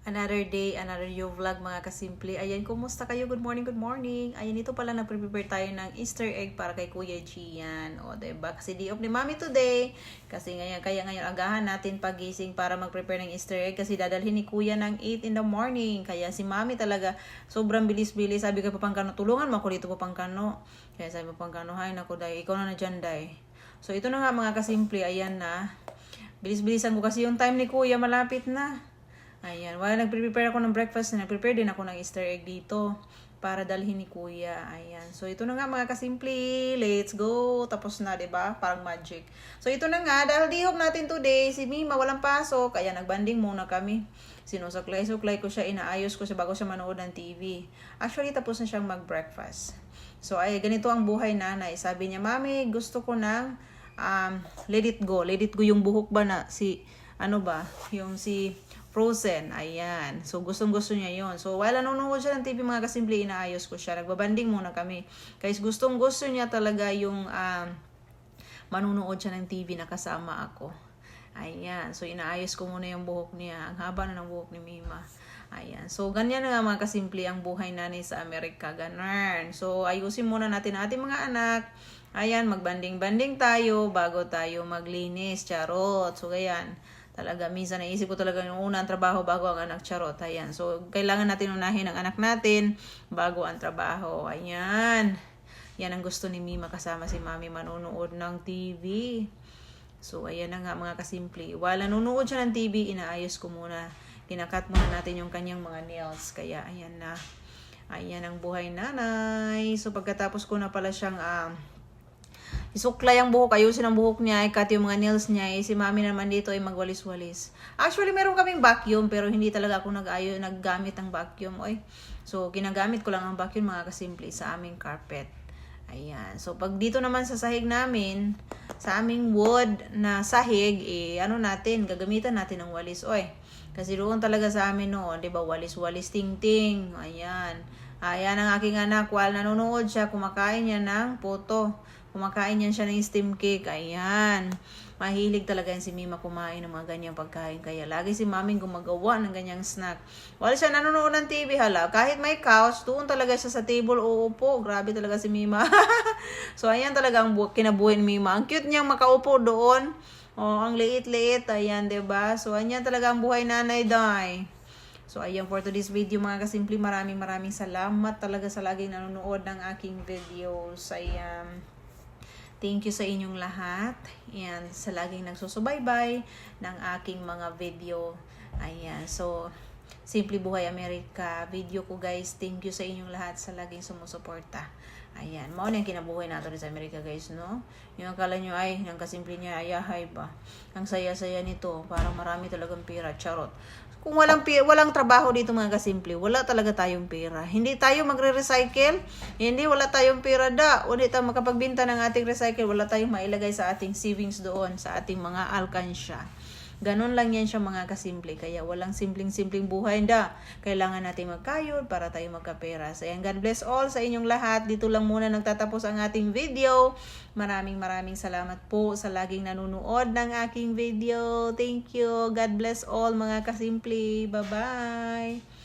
Another day, another new vlog mga kasimple. Ayan, kumusta kayo? Good morning, good morning. Ayan, ito pala nag-prepare tayo ng Easter egg para kay Kuya Gian. O, diba? Kasi day off ni Mami today. Kasi kaya ngayon agahan natin pagising para mag-prepare ng Easter egg. Kasi dadalhin ni Kuya ng 8 in the morning. Kaya si Mami talaga sobrang bilis-bilis. Sabi ko, Papangkano, tulungan mo ako dito, Papangkano. Kaya sabi mo, Papangkano, hay naku, day. Ikaw na dyan, day. So, ito na nga mga kasimple. Ayan na. Bilis-bilisan ko kasi yung time ni Kuya malapit na. Ayan, while nagprepare ako ng breakfast, nagprepare din ako ng Easter egg dito para dalhin ni Kuya. Ayan. So, ito na nga mga kasimple. Let's go. Tapos na, diba? Parang magic. So, ito na nga. Dahil di-hope natin today, si Mima walang pasok. Kaya nagbanding muna kami. Sinusuklay-suklay ko siya. Inaayos ko siya bago siya manood ng TV. Actually, tapos na siyang mag-breakfast. So, ay, ganito ang buhay nanay. Sabi niya, Mami, gusto ko ng let it go. Let it go yung buhok ba na si, ano ba? Yung si Frozen, ayan. So, gustong-gusto niya yon. So, while nanonood siya ng TV, mga kasimple, inaayos ko siya. Nagbabanding muna kami. Guys, gustong-gusto niya talaga yung manunood siya ng TV na kasama ako. Ayan. So, inaayos ko muna yung buhok niya. Ang haba na ng buhok ni Mima. Ayan. So, ganyan na nga mga kasimple ang buhay nanay sa Amerika. Ganun. So, ayusin muna natin ang ating mga anak. Ayan, magbanding-banding tayo bago tayo maglinis. Charot. So, ganyan. Talaga, minsan naisip ko talaga yung unang trabaho bago ang anak, charot. Ayan. So, kailangan natin unahin ang anak natin bago ang trabaho. Ayan. Yan ang gusto ni Mima kasama si Mami manonood ng TV. So, ayan na nga mga kasimple. While nanonood siya ng TV, inaayos ko muna. Kinakat muna natin yung kanyang mga nails. Kaya, ayan na. Ayan ang buhay nanay. So, pagkatapos ko na pala siyang isuklay ang buhok, ayusin ang buhok niya, i-cut yung mga nails niya, si Mami naman dito ay magwalis-walis. Actually, meron kaming vacuum, pero hindi talaga ako naggamit ng vacuum. Oy. So, ginagamit ko lang ang vacuum mga kasimple sa aming carpet. Ayan. So, pag dito naman sa sahig namin, sa aming wood na sahig, gagamitan natin ng walis. Oy. Kasi doon talaga sa amin noon, di ba, walis-walis ting-ting. Ayan. Ayan ang aking anak, while nanonood siya, kumakain niya ng puto. Kumakain yan siya ng steam cake. Ayan. Mahilig talaga yan si Mima kumain ng mga ganyang pagkain. Kaya lagi si Maming gumagawa ng ganyang snack. While siya nanonood ng TV, kahit may couch, doon talaga siya sa table uupo. Grabe talaga si Mima. So, ayan talaga ang kinabuhay ni Mima. Ang cute niyang makaupo doon. Oh, ang liit-liit. Ayan, diba? So, ayan talaga ang buhay nanay, day. So, ayan for today's video mga kasimple. Maraming salamat talaga sa laging nanonood ng aking videos. Ayan. Thank you sa inyong lahat. Ayan, sa laging nagsusubaybay ng aking mga video. Ayan, so, Simple Buhay Amerika. Video ko guys. Thank you sa inyong lahat sa laging sumusuporta. Ayan, mauna yung kinabuhay natin sa Amerika guys, no? Yung akala nyo ay, yung kasimple niya, ayahay ba? Ang saya-saya nito. Parang marami talagang pera. Charot. Kung walang trabaho dito mga kasimple, wala talaga tayong pera. Hindi tayo magre-recycle, wala tayong pera da. Ulit tayo makapagbenta ng ating recycle, wala tayong mailagay sa ating savings doon, sa ating mga alkansya. Ganon lang yan siya mga kasimple. Kaya walang simpleng-simpleng buhay da. Kailangan natin magkayod para tayo magkapera. So yan, God bless all sa inyong lahat. Dito lang muna nagtatapos ang ating video. Maraming salamat po sa laging nanonood ng aking video. Thank you. God bless all mga kasimple. Bye-bye.